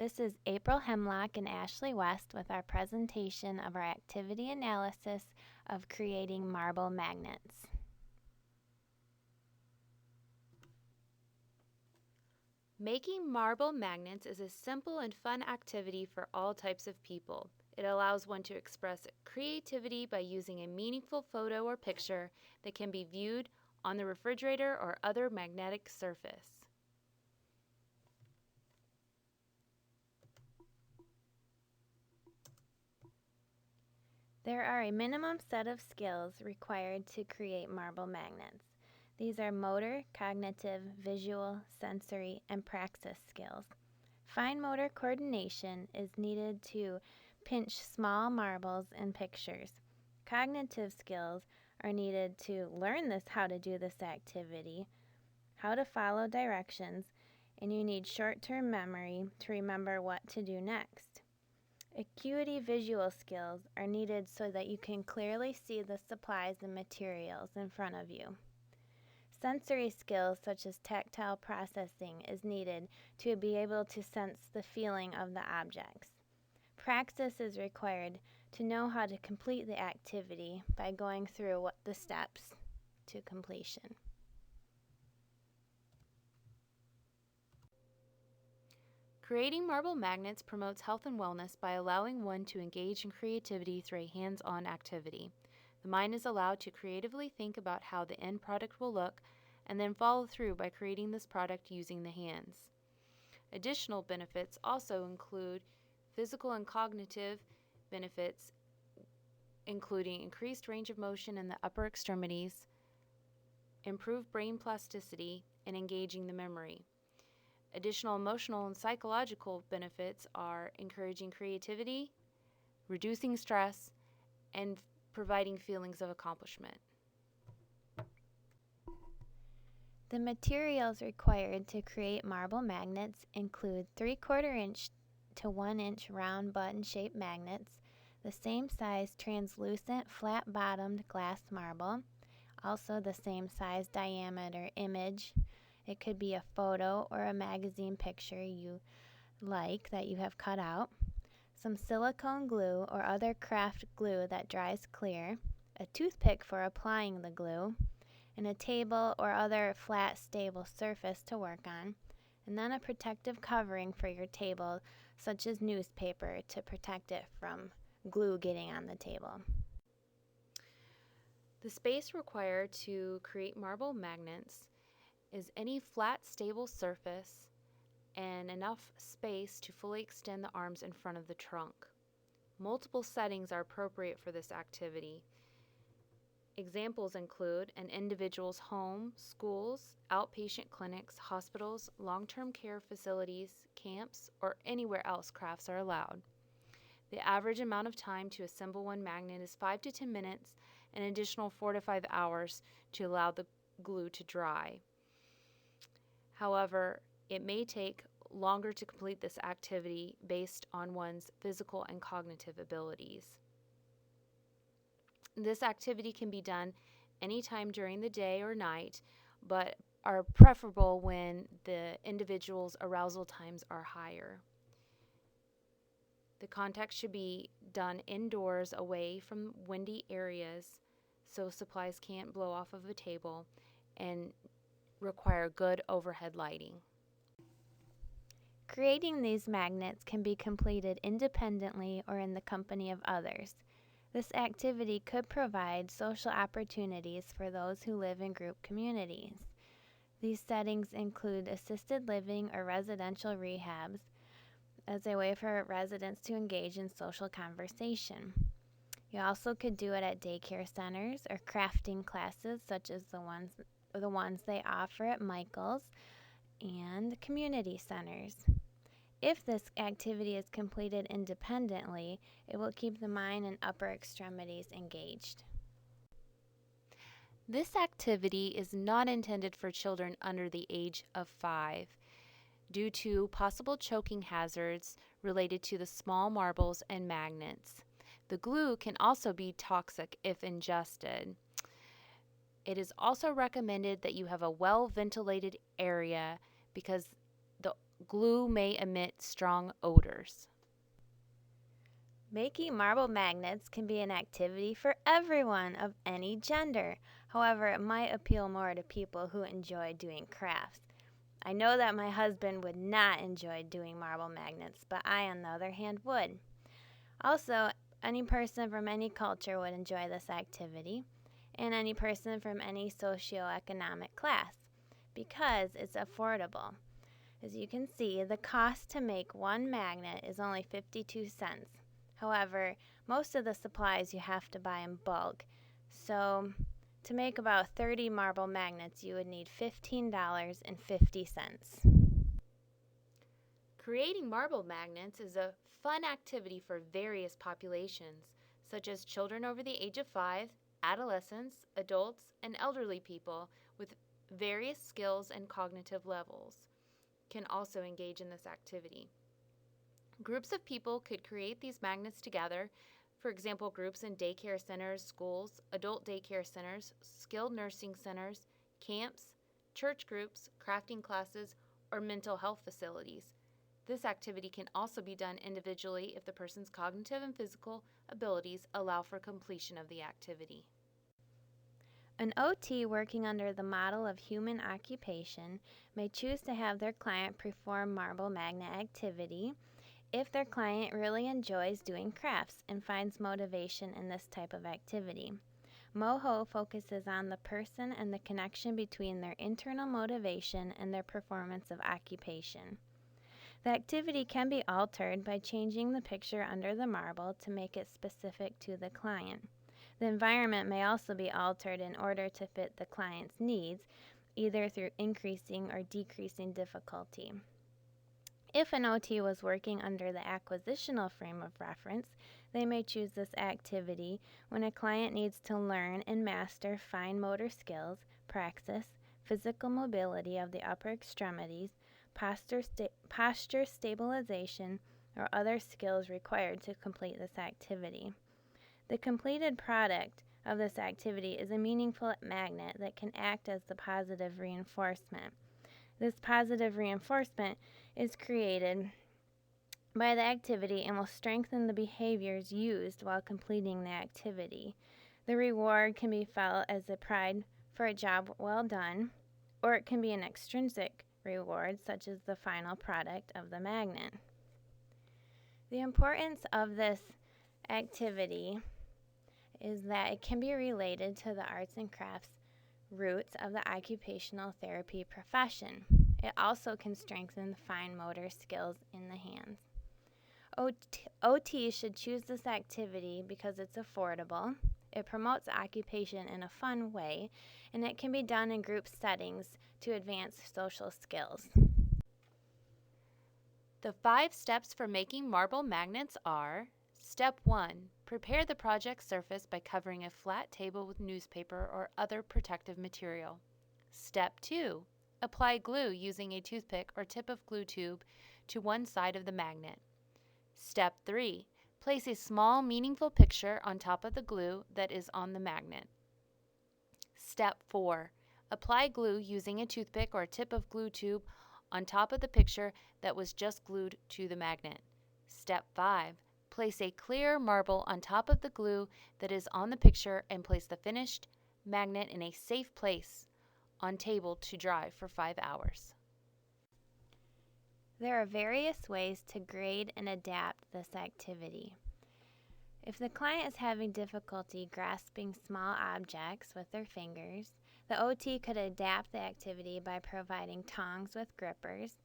This is April Hemlock and Ashley West with our presentation of our activity analysis of creating marble magnets. Making marble magnets is a simple and fun activity for all types of people. It allows one to express creativity by using a meaningful photo or picture that can be viewed on the refrigerator or other magnetic surface. There are a minimum set of skills required to create marble magnets. These are motor, cognitive, visual, sensory, and praxis skills. Fine motor coordination is needed to pinch small marbles in pictures. Cognitive skills are needed to learn how to do this activity, how to follow directions, and you need short-term memory to remember what to do next. Acuity visual skills are needed so that you can clearly see the supplies and materials in front of you. Sensory skills such as tactile processing is needed to be able to sense the feeling of the objects. Praxis is required to know how to complete the activity by going through the steps to completion. Creating marble magnets promotes health and wellness by allowing one to engage in creativity through a hands-on activity. The mind is allowed to creatively think about how the end product will look and then follow through by creating this product using the hands. Additional benefits also include physical and cognitive benefits, including increased range of motion in the upper extremities, improved brain plasticity, and engaging the memory. Additional emotional and psychological benefits are encouraging creativity, reducing stress, and providing feelings of accomplishment. The materials required to create marble magnets include 3/4 inch to 1 inch round button-shaped magnets, the same size translucent flat-bottomed glass marble, also the same size diameter image. It could be a photo or a magazine picture you like that you have cut out, some silicone glue or other craft glue that dries clear, a toothpick for applying the glue, and a table or other flat, stable surface to work on, and then a protective covering for your table, such as newspaper, to protect it from glue getting on the table. The space required to create marble magnets is any flat, stable surface and enough space to fully extend the arms in front of the trunk. Multiple settings are appropriate for this activity. Examples include an individual's home, schools, outpatient clinics, hospitals, long-term care facilities, camps, or anywhere else crafts are allowed. The average amount of time to assemble one magnet is 5 to 10 minutes, an additional 4 to 5 hours to allow the glue to dry. However, it may take longer to complete this activity based on one's physical and cognitive abilities. This activity can be done anytime during the day or night, but are preferable when the individual's arousal times are higher. The contact should be done indoors away from windy areas so supplies can't blow off of a table, and require good overhead lighting. Creating these magnets can be completed independently or in the company of others. This activity could provide social opportunities for those who live in group communities. These settings include assisted living or residential rehabs as a way for residents to engage in social conversation. You also could do it at daycare centers or crafting classes such as the ones they offer at Michael's and community centers. If this activity is completed independently, it will keep the mind and upper extremities engaged. This activity is not intended for children under the age of 5 due to possible choking hazards related to the small marbles and magnets. The glue can also be toxic if ingested. It is also recommended that you have a well-ventilated area because the glue may emit strong odors. Making marble magnets can be an activity for everyone of any gender. However, it might appeal more to people who enjoy doing crafts. I know that my husband would not enjoy doing marble magnets, but I, on the other hand, would. Also, any person from any culture would enjoy this activity, and any person from any socioeconomic class, because it's affordable. As you can see, the cost to make one magnet is only 52 cents. However, most of the supplies you have to buy in bulk, so to make about 30 marble magnets, you would need $15.50. Creating marble magnets is a fun activity for various populations, such as children over the age of 5, adolescents, adults, and elderly people with various skills and cognitive levels can also engage in this activity. Groups of people could create these magnets together, for example, groups in daycare centers, schools, adult daycare centers, skilled nursing centers, camps, church groups, crafting classes, or mental health facilities. This activity can also be done individually if the person's cognitive and physical abilities allow for completion of the activity. An OT working under the model of human occupation may choose to have their client perform marble magnet activity if their client really enjoys doing crafts and finds motivation in this type of activity. MOHO focuses on the person and the connection between their internal motivation and their performance of occupation. The activity can be altered by changing the picture under the marble to make it specific to the client. The environment may also be altered in order to fit the client's needs, either through increasing or decreasing difficulty. If an OT was working under the acquisitional frame of reference, they may choose this activity when a client needs to learn and master fine motor skills, praxis, physical mobility of the upper extremities, posture stabilization, or other skills required to complete this activity. The completed product of this activity is a meaningful magnet that can act as the positive reinforcement. This positive reinforcement is created by the activity and will strengthen the behaviors used while completing the activity. The reward can be felt as a pride for a job well done, or it can be an extrinsic reward, such as the final product of the magnet. The importance of this activity is that it can be related to the arts and crafts roots of the occupational therapy profession. It also can strengthen the fine motor skills in the hands. OT should choose this activity because it's affordable, it promotes occupation in a fun way, and it can be done in group settings to advance social skills. The 5 steps for making marble magnets are: Step 1. Prepare the project surface by covering a flat table with newspaper or other protective material. Step 2. Apply glue using a toothpick or tip of glue tube to one side of the magnet. Step 3. Place a small, meaningful picture on top of the glue that is on the magnet. Step 4. Apply glue using a toothpick or tip of glue tube on top of the picture that was just glued to the magnet. Step 5. Place a clear marble on top of the glue that is on the picture and place the finished magnet in a safe place on table to dry for 5 hours. There are various ways to grade and adapt this activity. If the client is having difficulty grasping small objects with their fingers, the OT could adapt the activity by providing tongs with grippers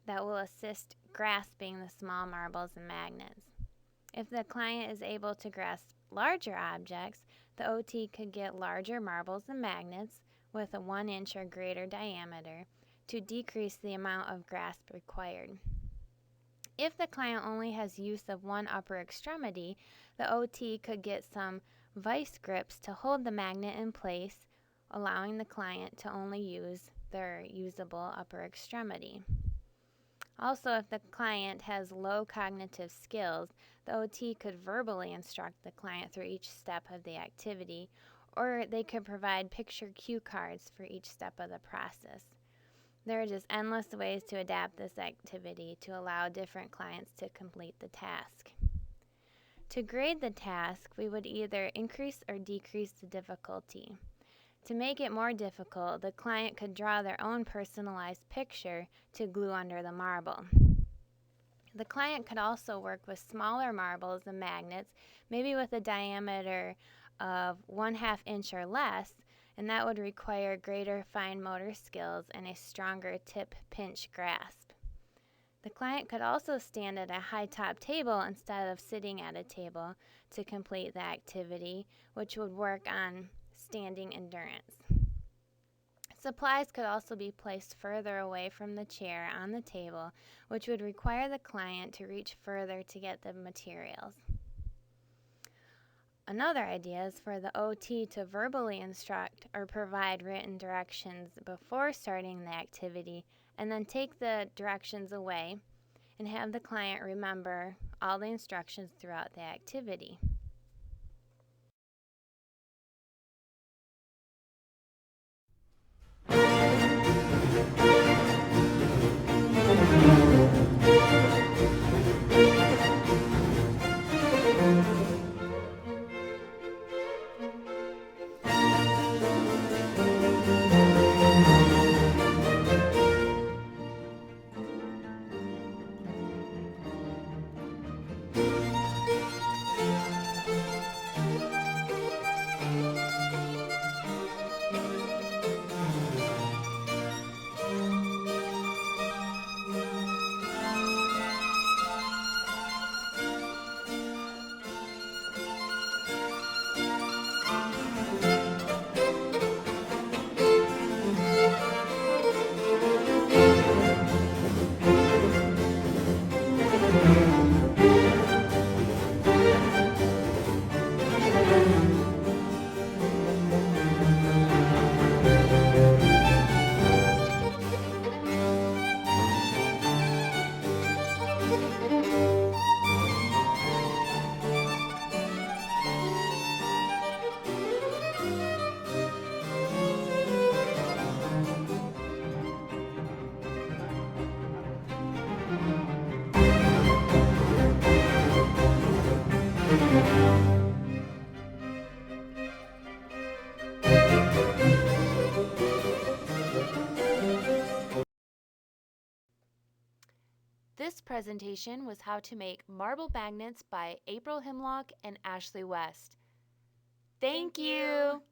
that will assist grasping the small marbles and magnets. If the client is able to grasp larger objects, the OT could get larger marbles and magnets with a 1 inch or greater diameter to decrease the amount of grasp required. If the client only has use of one upper extremity, the OT could get some vice grips to hold the magnet in place, allowing the client to only use their usable upper extremity. Also, if the client has low cognitive skills, the OT could verbally instruct the client through each step of the activity, or they could provide picture cue cards for each step of the process. There are just endless ways to adapt this activity to allow different clients to complete the task. To grade the task, we would either increase or decrease the difficulty. To make it more difficult, the client could draw their own personalized picture to glue under the marble. The client could also work with smaller marbles and magnets, maybe with a diameter of 1/2 inch or less, and that would require greater fine motor skills and a stronger tip pinch grasp. The client could also stand at a high top table instead of sitting at a table to complete the activity, which would work on standing endurance. Supplies could also be placed further away from the chair on the table, which would require the client to reach further to get the materials. Another idea is for the OT to verbally instruct or provide written directions before starting the activity, and then take the directions away and have the client remember all the instructions throughout the activity. This presentation was how to make marble magnets by April Himlock and Ashley West. Thank you.